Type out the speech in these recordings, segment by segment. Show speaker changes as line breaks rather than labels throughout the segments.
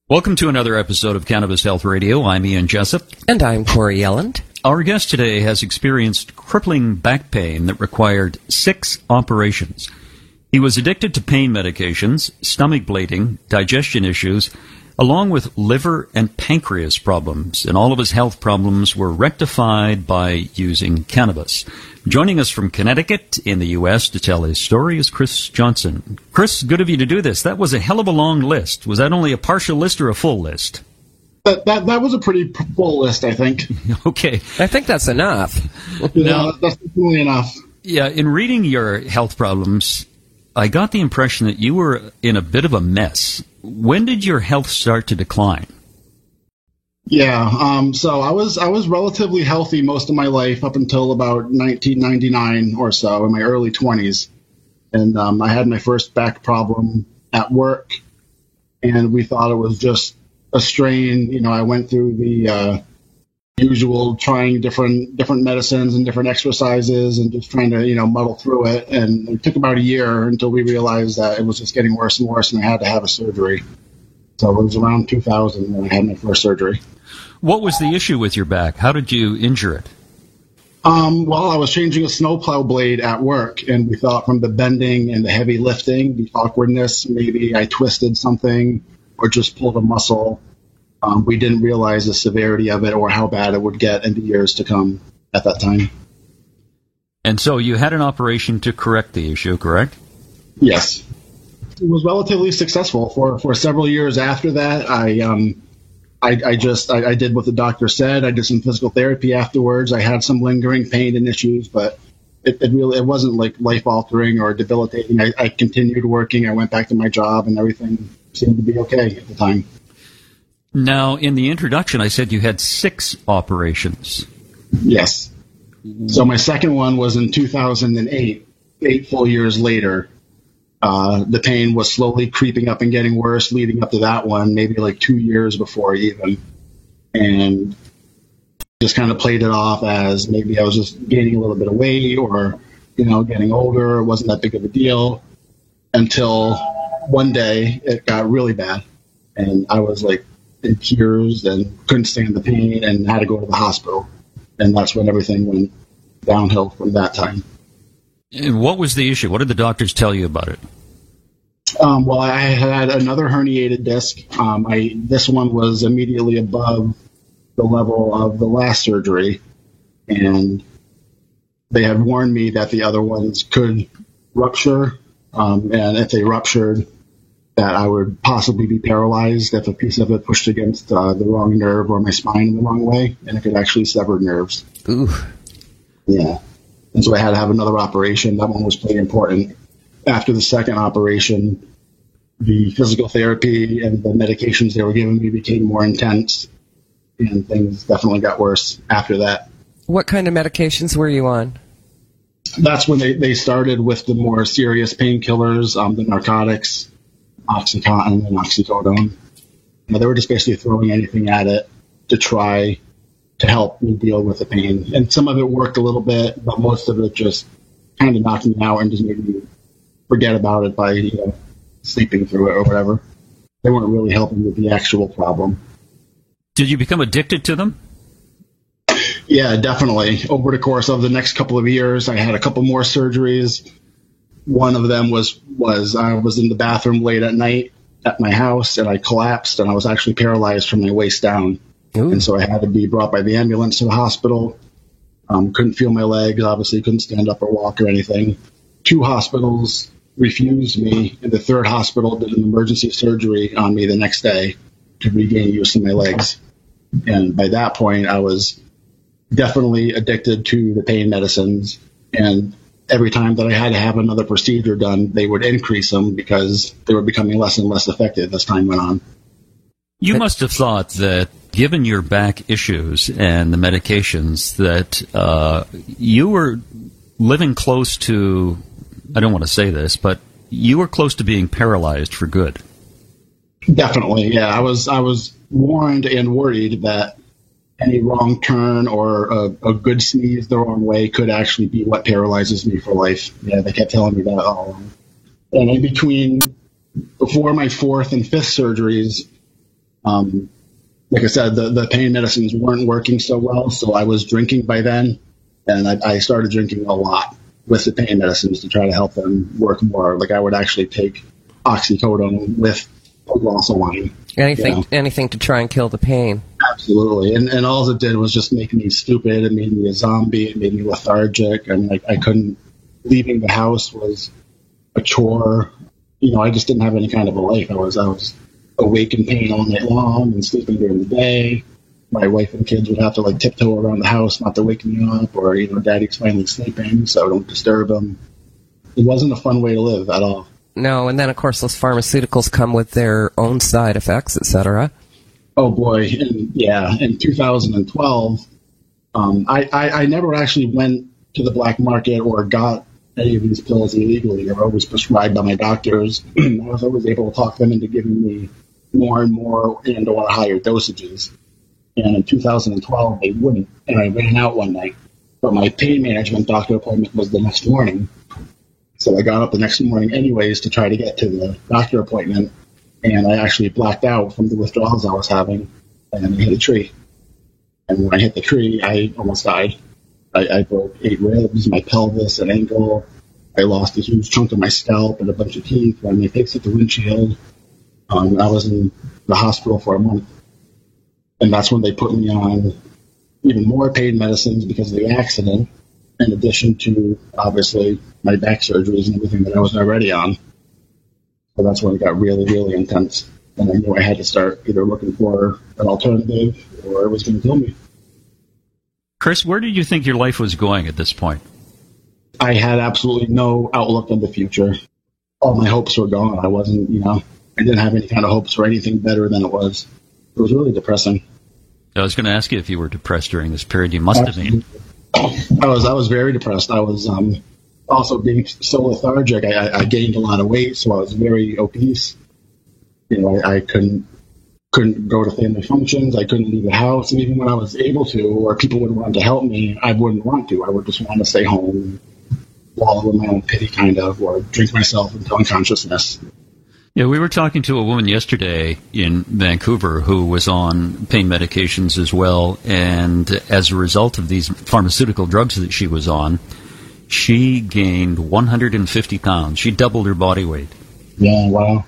Welcome to another episode of Cannabis Health Radio. I'm Ian Jessup.
And I'm Corey Yelland.
Our guest today has experienced crippling back pain that required 6 operations. He was addicted to pain medications, stomach bleeding, digestion issues, along with liver and pancreas problems, and all of his health problems were rectified by using cannabis. Joining us from Connecticut in the U.S. to tell his story is Chris Johnson. Chris, good of you to do this. That was a hell of a long list. Was that only a partial list or a full list?
That was a pretty full list, I think.
Okay.
I think that's enough.
Yeah, that's definitely enough.
Yeah, in reading your health problems, I got the impression that you were in a bit of a mess. When did your health start to decline?
Yeah, so I was relatively healthy most of my life up until about 1999 or so, in my early 20s. And I had my first back problem at work, and we thought it was just a strain. You know, I went through the usual trying different medicines and different exercises and just trying to, muddle through it. And it took about a year until we realized that it was just getting worse and worse, and I had to have a surgery. So it was around 2000 when I had my first surgery.
What was the issue with your back? How did you injure it?
Well, I was changing a snowplow blade at work, and we thought from the bending and the heavy lifting, the awkwardness, maybe I twisted something or just pulled a muscle. We didn't realize the severity of it or how bad it would get in the years to come at that time.
And so you had an operation to correct the issue, correct?
Yes. It was relatively successful. For several years after that, I did what the doctor said. I did some physical therapy afterwards. I had some lingering pain and issues, but it wasn't like life-altering or debilitating. I continued working. I went back to my job, and everything seemed to be okay at the time.
Now, in the introduction, I said you had 6 operations.
Yes. So my second one was in 2008, 8 full years later. The pain was slowly creeping up and getting worse leading up to that one, maybe like 2 years before even. And just kind of played it off as maybe I was just gaining a little bit of weight or, getting older. It wasn't that big of a deal until one day it got really bad. And I was like in tears and couldn't stand the pain and had to go to the hospital. And that's when everything went downhill from that time.
And what was the issue? What did the doctors tell you about it?
Well, I had another herniated disc. This one was immediately above the level of the last surgery, and they had warned me that the other ones could rupture, and if they ruptured, that I would possibly be paralyzed if a piece of it pushed against the wrong nerve or my spine in the wrong way, and it could actually sever nerves.
Ooh.
Yeah. And so I had to have another operation. That one was pretty important. After the second operation, the physical therapy and the medications they were giving me became more intense, and things definitely got worse after that.
What kind of medications were you on?
That's when they started with the more serious painkillers, the narcotics, Oxycontin and oxycodone. They were just basically throwing anything at it to try to help me deal with the pain. And some of it worked a little bit, but most of it just kind of knocked me out and just made me forget about it by sleeping through it or whatever. They weren't really helping with the actual problem.
Did you become addicted to them?
Yeah, definitely. Over the course of the next couple of years, I had a couple more surgeries. One of them was I was in the bathroom late at night at my house, and I collapsed, and I was actually paralyzed from my waist down. Ooh. And so I had to be brought by the ambulance to the hospital. Couldn't feel my legs, obviously couldn't stand up or walk or anything. 2 hospitals refused me, and the 3rd hospital did an emergency surgery on me the next day to regain use of my legs. And by that point, I was definitely addicted to the pain medicines, and every time that I had to have another procedure done, they would increase them because they were becoming less and less effective as time went on.
You must have thought that, given your back issues and the medications, that you were living close to, I don't want to say this, but you were close to being paralyzed for good.
Definitely, yeah. I was warned and worried that any wrong turn or a good sneeze the wrong way could actually be what paralyzes me for life. Yeah, they kept telling me that all along. And in between, before my fourth and fifth surgeries, like I said, the pain medicines weren't working so well, so I was drinking by then, and I started drinking a lot with the pain medicines to try to help them work more. Like I would actually take oxycodone with a glass of wine.
Anything to try and kill the pain.
Absolutely, and all it did was just make me stupid. It made me a zombie. It made me lethargic. I mean, I couldn't. Leaving the house was a chore. You know, I just didn't have any kind of a life. I was awake in pain all night long and sleeping during the day. My wife and kids would have to tiptoe around the house not to wake me up, or Daddy's finally sleeping, so don't disturb him. It wasn't a fun way to live at all.
No, and then of course those pharmaceuticals come with their own side effects, etc.
Oh boy, in 2012, I never actually went to the black market or got any of these pills illegally. They were always prescribed by my doctors. I was always able to talk them into giving me more and more and or higher dosages. And in 2012, they wouldn't, and I ran out one night. But my pain management doctor appointment was the next morning. So I got up the next morning anyways to try to get to the doctor appointment, and I actually blacked out from the withdrawals I was having, and I hit a tree. And when I hit the tree, I almost died. I broke 8 ribs, my pelvis, an ankle. I lost a huge chunk of my scalp and a bunch of teeth. My face hit the windshield. I was in the hospital for a month. And that's when they put me on even more pain medicines because of the accident, in addition to, obviously, my back surgeries and everything that I was already on. So that's when it got really, really intense. And I knew I had to start either looking for an alternative or it was going to kill me.
Chris, where did you think your life was going at this point?
I had absolutely no outlook on the future. All my hopes were gone. I wasn't, I didn't have any kind of hopes for anything better than it was. It was really depressing.
I was going to ask you if you were depressed during this period. You must have been.
I was very depressed. I was also being so lethargic. I gained a lot of weight, so I was very obese. I couldn't go to family functions. I couldn't leave the house. And even when I was able to, or people would want to help me, I wouldn't want to. I would just want to stay home and wallow in my own pity, kind of, or drink myself into unconsciousness.
Yeah, we were talking to a woman yesterday in Vancouver who was on pain medications as well, and as a result of these pharmaceutical drugs that she was on, she gained 150 pounds. She doubled her body weight.
Yeah, wow.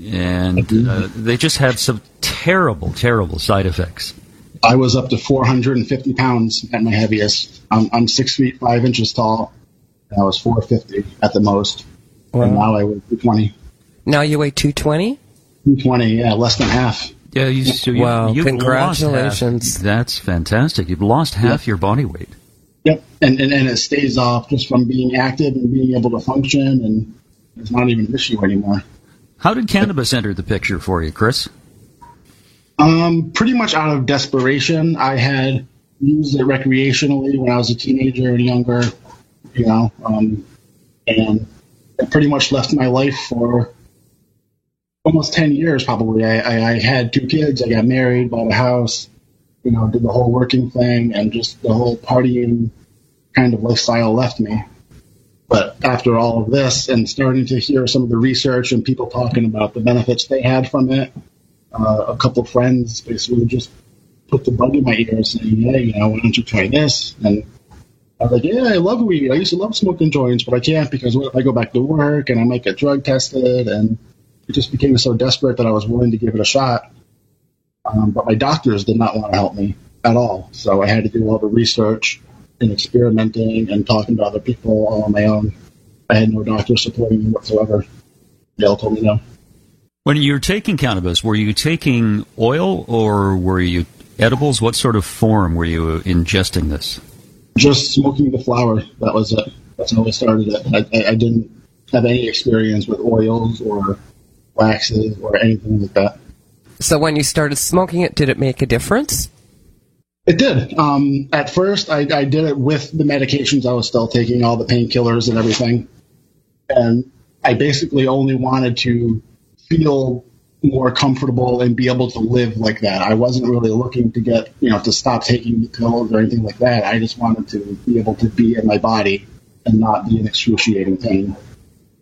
And they just have some terrible, terrible side effects.
I was up to 450 pounds at my heaviest. I'm 6 feet 5 inches tall, and I was 450 at the most. Wow. And now I weigh 220.
Now you weigh 220?
220, yeah, less than half.
Yeah,
wow,
you've
congratulations.
Lost half. That's fantastic. You've lost half your body weight.
Yep, and it stays off just from being active and being able to function, and it's not even an issue anymore.
How did cannabis enter the picture for you, Chris?
Pretty much out of desperation. I had used it recreationally when I was a teenager and younger, and it pretty much left my life for almost 10 years, probably. I had 2 kids. I got married, bought a house, did the whole working thing, and just the whole partying kind of lifestyle left me. But after all of this and starting to hear some of the research and people talking about the benefits they had from it, a couple of friends basically just put the bug in my ear saying, hey, why don't you try this? And I was like, yeah, I love weed. I used to love smoking joints, but I can't because what if I go back to work and I might get drug tested? And it just became so desperate that I was willing to give it a shot. But my doctors did not want to help me at all. So I had to do all the research and experimenting and talking to other people all on my own. I had no doctor supporting me whatsoever. They all told me no.
When you were taking cannabis, were you taking oil or were you edibles? What sort of form were you ingesting this?
Just smoking the flower. That was it. That's how I started it. I didn't have any experience with oils or waxes or anything like that.
So when you started smoking it, did it make a difference?
It did. At first, I did it with the medications I was still taking, all the painkillers and everything. And I basically only wanted to feel more comfortable and be able to live like that. I wasn't really looking to get, to stop taking the pills or anything like that. I just wanted to be able to be in my body and not be in excruciating pain.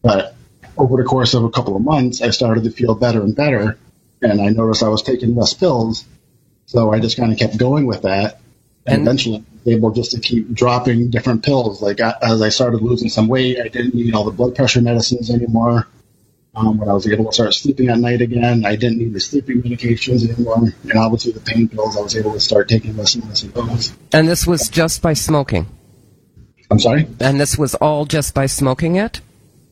But over the course of a couple of months, I started to feel better and better. And I noticed I was taking less pills. So I just kind of kept going with that. And eventually I was able just to keep dropping different pills. Like as I started losing some weight, I didn't need all the blood pressure medicines anymore. When I was able to start sleeping at night again, I didn't need the sleeping medications anymore. And obviously the pain pills, I was able to start taking less and less of those.
And this was just by smoking?
I'm sorry?
And this was all just by smoking it?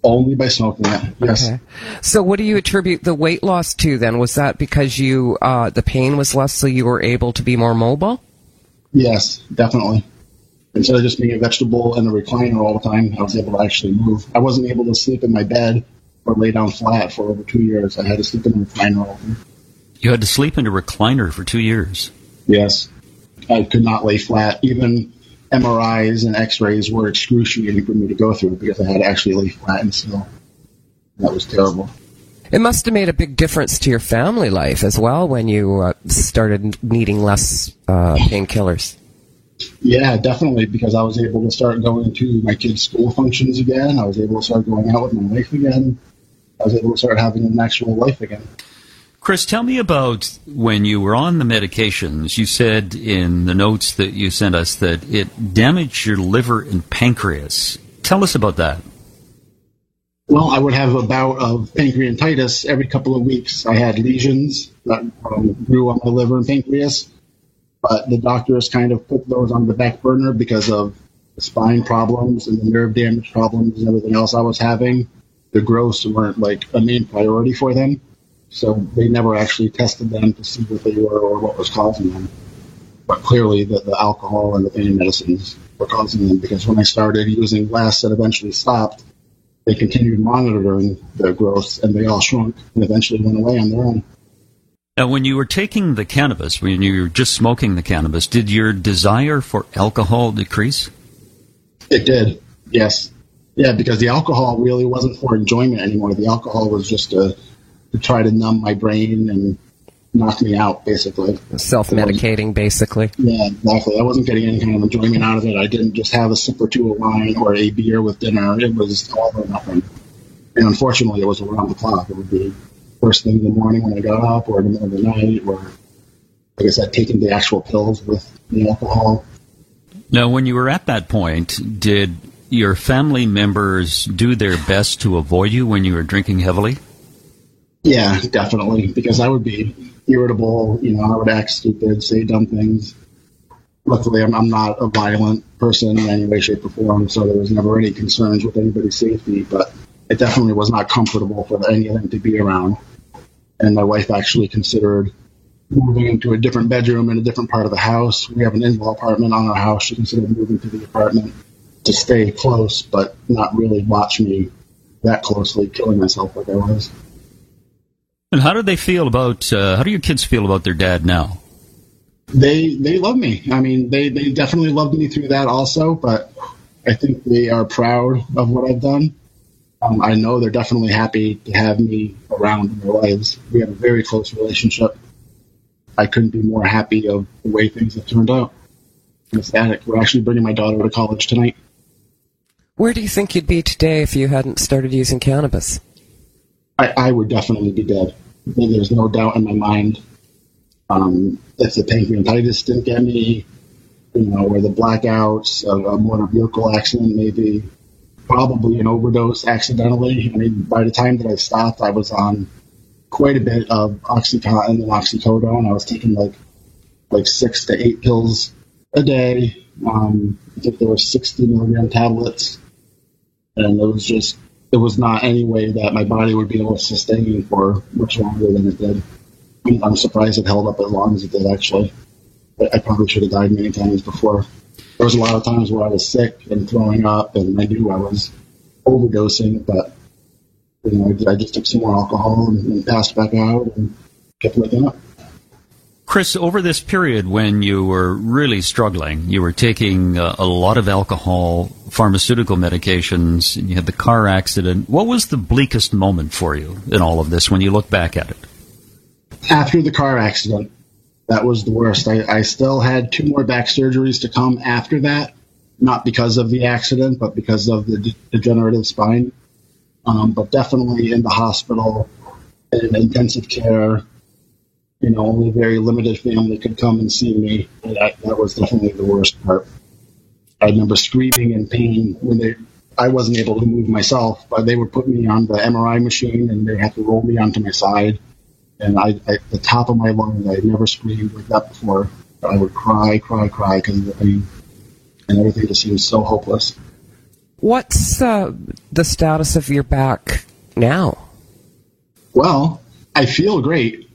Only by smoking it, yes.
Okay. So what do you attribute the weight loss to then? Was that because you the pain was less so you were able to be more mobile?
Yes, definitely. Instead of just being a vegetable in a recliner all the time, I was able to actually move. I wasn't able to sleep in my bed or lay down flat for over 2 years. I had to sleep in a recliner all the time.
You had to sleep in a recliner for 2 years?
Yes. I could not lay flat. Even MRIs and x-rays were excruciating for me to go through because I had to actually lay flat and still. That was terrible.
It must have made a big difference to your family life as well when you started needing less painkillers.
Yeah, definitely, because I was able to start going to my kids' school functions again. I was able to start going out with my wife again. I was able to start having an actual life again.
Chris, tell me about when you were on the medications. You said in the notes that you sent us that it damaged your liver and pancreas. Tell us about that.
Well, I would have a bout of pancreatitis every couple of weeks. I had lesions that grew on my liver and pancreas, but the doctors kind of put those on the back burner because of the spine problems and the nerve damage problems and everything else I was having. The growths weren't like a main priority for them. So they never actually tested them to see what they were or what was causing them. But clearly the alcohol and the pain medicines were causing them, because when I started using less and eventually stopped, they continued monitoring the growths and they all shrunk and eventually went away on their own.
Now, when you were taking the cannabis, when you were just smoking the cannabis, did your desire for alcohol decrease?
It did, yes. Yeah, because the alcohol really wasn't for enjoyment anymore. The alcohol was just to try to numb my brain and knock me out, basically.
Self-medicating, basically.
Yeah, exactly. I wasn't getting any kind of enjoyment out of it. I didn't just have a sip or two of wine or a beer with dinner. It was all or nothing. And unfortunately, it was around the clock. It would be first thing in the morning when I got up, or in the middle of the night, or, like I said, taking the actual pills with the alcohol.
Now, when you were at that point, did your family members do their best to avoid you when you were drinking heavily?
Yeah, definitely, because I would be irritable, I would act stupid, say dumb things. Luckily, I'm not a violent person in any way, shape, or form, so there was never any concerns with anybody's safety, but it definitely was not comfortable for any of them to be around. And my wife actually considered moving into a different bedroom in a different part of the house. We have an in-law apartment on our house. She considered moving to the apartment to stay close, but not really watch me that closely, killing myself like I was.
And how do they feel about, how do your kids feel about their dad now?
They love me. I mean, they definitely loved me through that also, but I think they are proud of what I've done. I know they're definitely happy to have me around in their lives. We have a very close relationship. I couldn't be more happy of the way things have turned out. I'm ecstatic. We're actually bringing my daughter to college tonight.
Where do you think you'd be today if you hadn't started using cannabis?
I would definitely be dead. There's no doubt in my mind. If the pancreatitis didn't get me, or the blackouts, a motor vehicle accident, maybe probably an overdose accidentally. I mean, by the time that I stopped, I was on quite a bit of Oxycontin and oxycodone. I was taking like 6 to 8 pills a day. I think there were 60 milligram tablets, and it was not any way that my body would be able to sustain for much longer than it did. I'm surprised it held up as long as it did, actually. I probably should have died many times before. There was a lot of times where I was sick and throwing up, and I knew I was overdosing, but I just took some more alcohol and passed back out and kept waking up.
Chris, over this period when you were really struggling, you were taking a lot of alcohol, pharmaceutical medications, and you had the car accident. What was the bleakest moment for you in all of this when you look back at it?
After the car accident, that was the worst. I still had 2 more back surgeries to come after that, not because of the accident, but because of the degenerative spine. But definitely in the hospital, in intensive care, only a very limited family could come and see me. And that was definitely the worst part. I remember screaming in pain when I wasn't able to move myself, but they would put me on the MRI machine and they had to roll me onto my side. And the top of my lungs, I had never screamed like that before. I would cry because of the pain. And everything just seemed so hopeless.
What's the status of your back now?
Well, I feel great.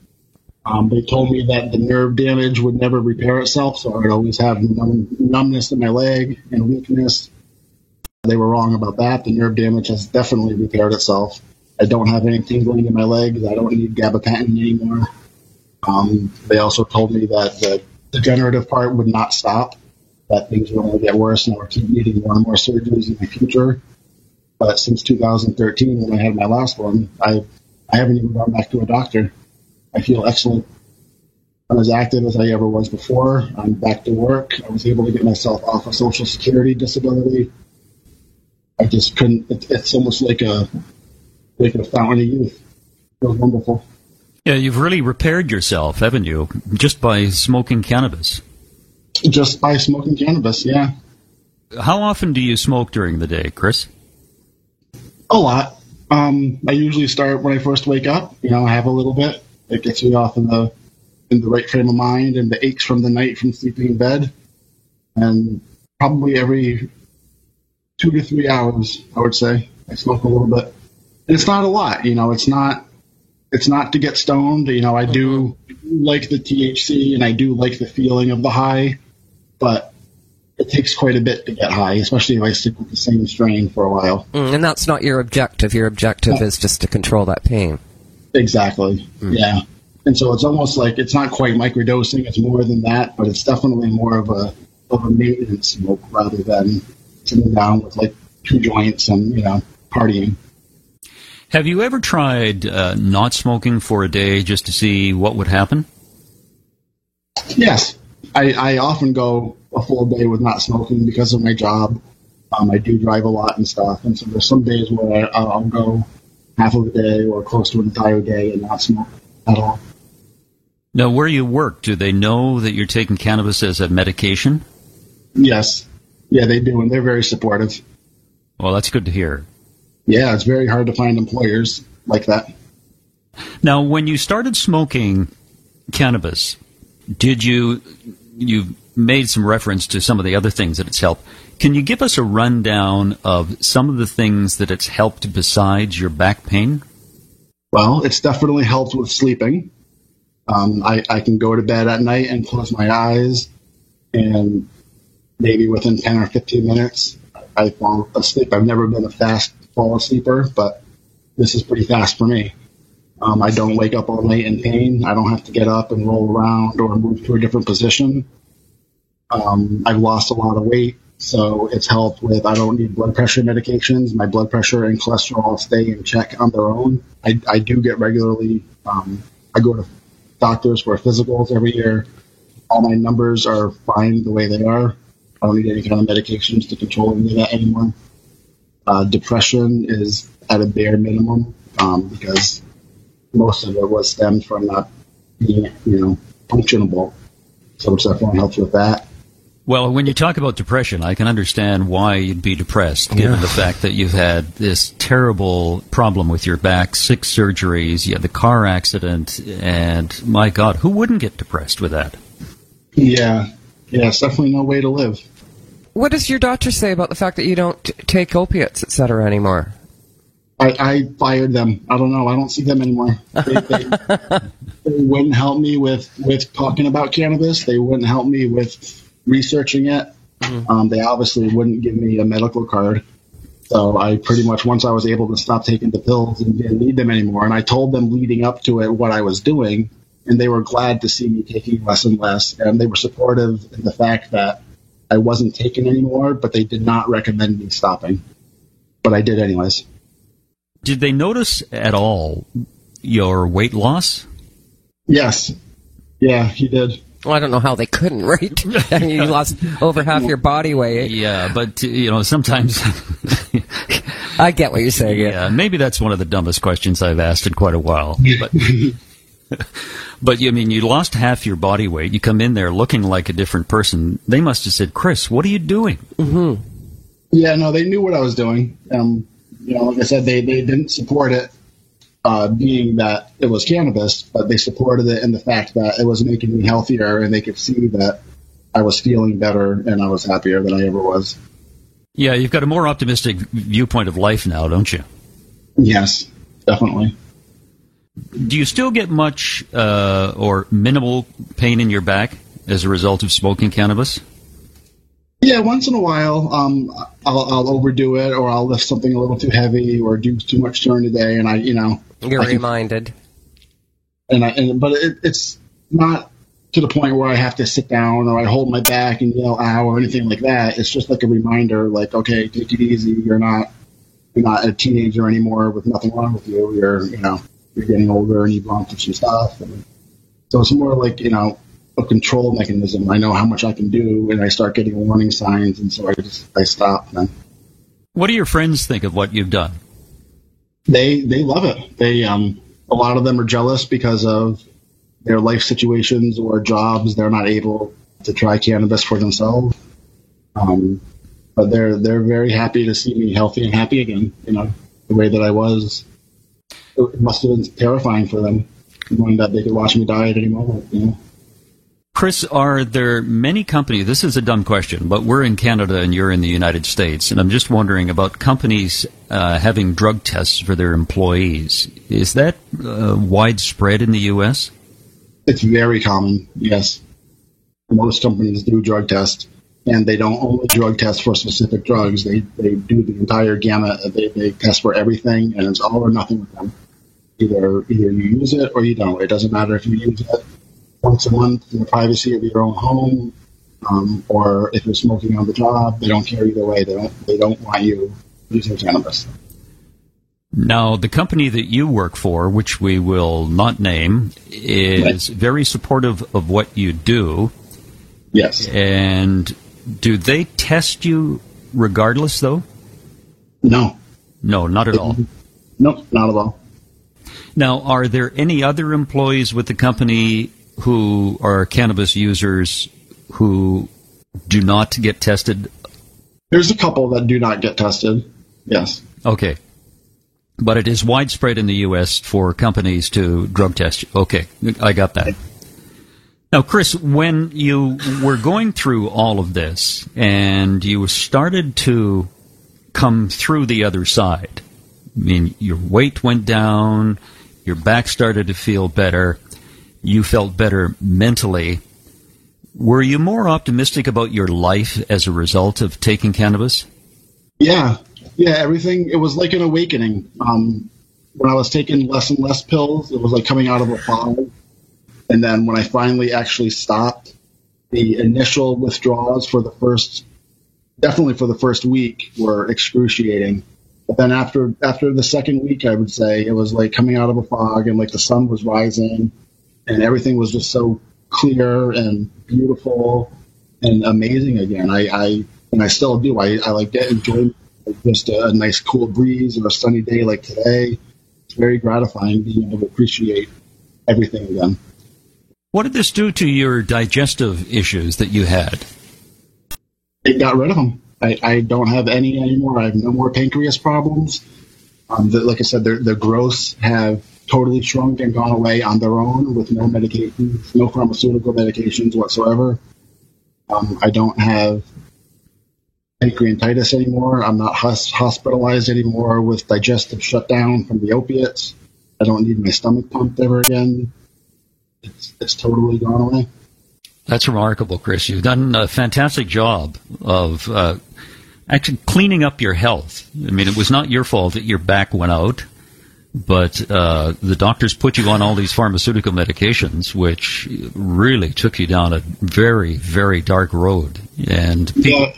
They told me that the nerve damage would never repair itself, so I'd always have numbness in my leg and weakness. They were wrong about that. The nerve damage has definitely repaired itself. I don't have any tingling in my legs. I don't need gabapentin anymore. They also told me that the degenerative part would not stop, that things would only get worse, and I would keep needing more and more surgeries in the future. But since 2013, when I had my last one, I haven't even gone back to a doctor. I feel excellent. I'm as active as I ever was before. I'm back to work. I was able to get myself off of Social Security disability. I just couldn't. It's almost like a fountain of youth. It feels wonderful.
Yeah, you've really repaired yourself, haven't you? Just by smoking cannabis.
Just by smoking cannabis, yeah.
How often do you smoke during the day, Chris?
A lot. I usually start when I first wake up. I have a little bit. It gets me off in the right frame of mind and the aches from the night from sleeping in bed. And probably every 2 to 3 hours, I would say, I smoke a little bit. And it's not a lot, it's not to get stoned. I do like the THC and I do like the feeling of the high, but it takes quite a bit to get high, especially if I stick with the same strain for a while.
And that's not your objective. Your objective is just to control that pain. Exactly.
Yeah. And so it's almost like it's not quite microdosing. It's more than that, but it's definitely more of a maintenance smoke rather than sitting down with like 2 joints and, partying.
Have you ever tried not smoking for a day just to see what would happen?
Yes. I often go a full day with not smoking because of my job. I do drive a lot and stuff. And so there's some days where I'll go half of a day or close to an entire day and not smoke at all.
Now, where you work, do they know that you're taking cannabis as a medication?
Yes. Yeah, they do, and they're very supportive.
Well, that's good to hear.
Yeah, it's very hard to find employers like that.
Now, when you started smoking cannabis, you made some reference to some of the other things that it's helped. Can you give us a rundown of some of the things that it's helped besides your back pain?
Well, it's definitely helped with sleeping. I can go to bed at night and close my eyes, and maybe within 10 or 15 minutes, I fall asleep. I've never been a fast fall sleeper, but this is pretty fast for me. I don't wake up all night in pain. I don't have to get up and roll around or move to a different position. I've lost a lot of weight, so it's helped with, I don't need blood pressure medications. My blood pressure and cholesterol stay in check on their own. I do get regularly, I go to doctors for physicals every year. All my numbers are fine the way they are. I don't need any kind of medications to control any of that anymore. Depression is at a bare minimum because most of it was stemmed from not being, functionable. So it definitely helps with that.
Well, when you talk about depression, I can understand why you'd be depressed, given the fact that you've had this terrible problem with your back, 6 surgeries, you had the car accident, and my God, who wouldn't get depressed with that?
Yeah, it's definitely no way to live.
What does your doctor say about the fact that you don't take opiates, etc. anymore?
I fired them. I don't know. I don't see them anymore. They wouldn't help me with talking about cannabis. They wouldn't help me with researching it. They obviously wouldn't give me a medical card. So I pretty much, once I was able to stop taking the pills and didn't need them anymore, and I told them leading up to it what I was doing, and they were glad to see me taking less and less, and they were supportive in the fact that I wasn't taking anymore, but they did not recommend me stopping. But I did anyways.
Did they notice at all your weight loss?
Yes. Yeah, he did.
Well, I don't know how they couldn't, right? I mean, you lost over half your body weight.
Yeah, but, sometimes...
I get what you're saying.
Yeah, maybe that's one of the dumbest questions I've asked in quite a while. But you lost half your body weight. You come in there looking like a different person. They must have said, Chris, what are you doing?
Mm-hmm.
Yeah, no, they knew what I was doing. Like I said, they didn't support it being that it was cannabis, but they supported it in the fact that it was making me healthier, and they could see that I was feeling better and I was happier than I ever was.
Yeah, you've got a more optimistic viewpoint of life now, don't you?
Yes, definitely.
Do you still get much or minimal pain in your back as a result of smoking cannabis?
Yeah, once in a while, I'll overdo it, or I'll lift something a little too heavy, or do too much during the day, and
you're reminded.
But it's not to the point where I have to sit down or I hold my back and yell "ow" or anything like that. It's just like a reminder, like, okay, take it easy. You're not a teenager anymore with nothing wrong with you. You're getting older and you've gone through some stuff. And so it's more like, a control mechanism. I know how much I can do, and I start getting warning signs, and so I stop then.
What do your friends think of what you've done?
They love it. They a lot of them are jealous because of their life situations or jobs. They're not able to try cannabis for themselves. But they're very happy to see me healthy and happy again, the way that I was. It must have been terrifying for them, knowing that they could watch me die at any moment,
Chris, are there many companies, this is a dumb question, but we're in Canada and you're in the United States, and I'm just wondering about companies having drug tests for their employees. Is that widespread in the U.S.?
It's very common, yes. Most companies do drug tests, and they don't only drug test for specific drugs. They do the entire gamut. They test for everything, and it's all or nothing with them. Either you use it or you don't. It doesn't matter if you use it once a month in the privacy of your own home, or if you're smoking on the job. They don't care either way. They don't want you using cannabis.
Now, the company that you work for, which we will not name, is very supportive of what you do.
Yes.
And do they test you regardless, though?
No.
No, not at all.
Nope, not at all.
Now, are there any other employees with the company who are cannabis users who do not get tested?
There's a couple that do not get tested, yes.
Okay. But it is widespread in the U.S. for companies to drug test you. Okay, I got that. Now, Chris, when you were going through all of this and you started to come through the other side, your weight went down, your back started to feel better, you felt better mentally. Were you more optimistic about your life as a result of taking cannabis?
Yeah, everything. It was like an awakening. When I was taking less and less pills, it was like coming out of a fog. And then when I finally actually stopped, the initial withdrawals definitely for the first week, were excruciating. But then after the second week, I would say it was like coming out of a fog, and like the sun was rising, and everything was just so clear and beautiful and amazing again. I still do. I like to enjoy just a nice cool breeze or a sunny day like today. It's very gratifying being able to appreciate everything again.
What did this do to your digestive issues that you had?
It got rid of them. I don't have any anymore. I have no more pancreas problems. Like I said, the growths have totally shrunk and gone away on their own with no medications, no pharmaceutical medications whatsoever. I don't have pancreatitis anymore. I'm not hospitalized anymore with digestive shutdown from the opiates. I don't need my stomach pumped ever again. It's totally gone away.
That's remarkable, Chris. You've done a fantastic job of actually cleaning up your health. I mean, it was not your fault that your back went out, but the doctors put you on all these pharmaceutical medications, which really took you down a very, very dark road. And
yeah,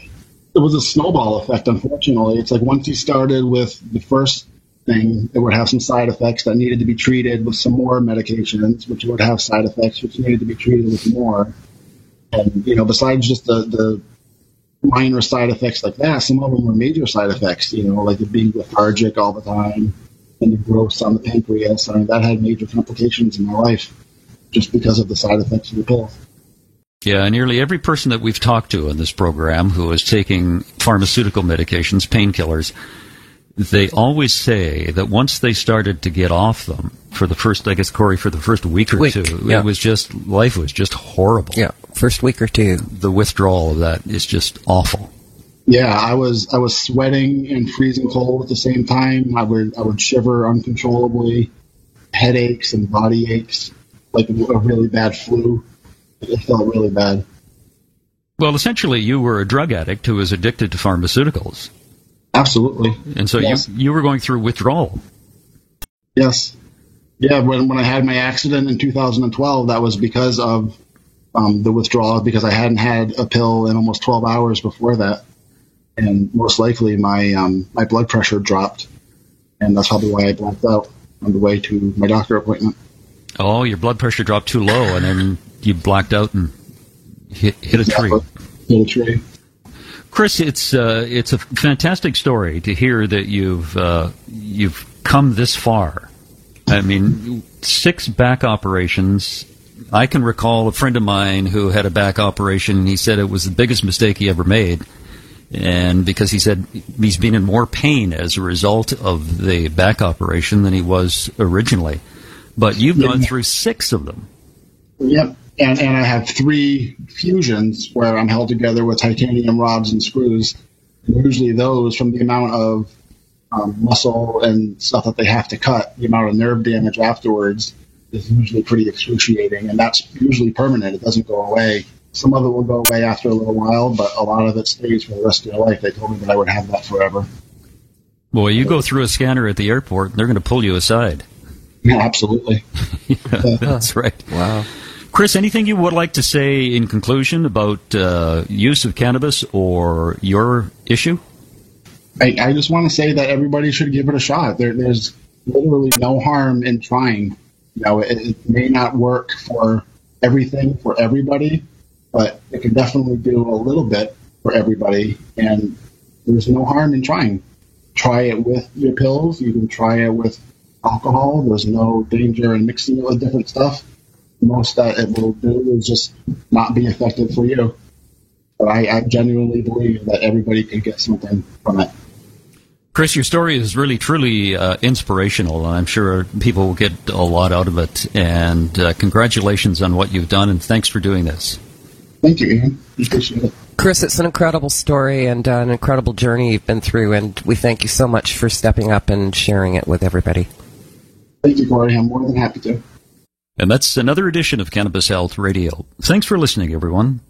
it was a snowball effect, unfortunately. It's like once you started with the first thing, it would have some side effects that needed to be treated with some more medications, which would have side effects which needed to be treated with more. And, besides just the minor side effects like that, some of them were major side effects, like it being lethargic all the time and the growths on the pancreas. I mean, that had major complications in my life just because of the side effects of the pills.
Yeah, nearly every person that we've talked to in this program who is taking pharmaceutical medications, painkillers, they always say that once they started to get off them, for the first, I guess, Corey, for the first week or two,
yeah.
It was just, life was just horrible.
Yeah, first week or two.
The withdrawal of that is just awful.
Yeah, I was sweating and freezing cold at the same time. I would shiver uncontrollably, headaches and body aches, like a really bad flu. It felt really bad.
Well, essentially, you were a drug addict who was addicted to pharmaceuticals.
Absolutely.
And so
yes.
you were going through withdrawal.
Yes. Yeah, when I had my accident in 2012, that was because of the withdrawal, because I hadn't had a pill in almost 12 hours before that. And most likely my blood pressure dropped. And that's probably why I blacked out on the way to my doctor appointment.
Oh, your blood pressure dropped too low, and then you blacked out and hit a tree.
Hit a tree.
Chris, it's a fantastic story to hear that you've come this far. I mean, 6 back operations. I can recall a friend of mine who had a back operation. He said it was the biggest mistake he ever made, and because he said he's been in more pain as a result of the back operation than he was originally. But you've gone through 6 of them.
Yep. And I have 3 fusions where I'm held together with titanium rods and screws. And usually those, from the amount of muscle and stuff that they have to cut, the amount of nerve damage afterwards is usually pretty excruciating. And that's usually permanent. It doesn't go away. Some of it will go away after a little while, but a lot of it stays for the rest of your life. They told me that I would have that forever.
Boy, you go through a scanner at the airport, and they're going to pull you aside.
Yeah, absolutely.
Yeah, that's right.
Wow.
Chris, anything you would like to say in conclusion about use of cannabis or your issue?
I just want to say that everybody should give it a shot. There's literally no harm in trying. It may not work for everything for everybody, but it can definitely do a little bit for everybody, and there's no harm in trying. Try it with your pills. You can try it with alcohol. There's no danger in mixing it with different stuff. Most that it will do is just not be effective for you. But I genuinely believe that everybody can get something from it.
Chris, your story is really, truly inspirational, and I'm sure people will get a lot out of it. And congratulations on what you've done, and thanks for doing this.
Thank you, Ian. Appreciate it.
Chris, it's an incredible story and an incredible journey you've been through, and we thank you so much for stepping up and sharing it with everybody.
Thank you, Corey. I'm more than happy to.
And that's another edition of Cannabis Health Radio. Thanks for listening, everyone.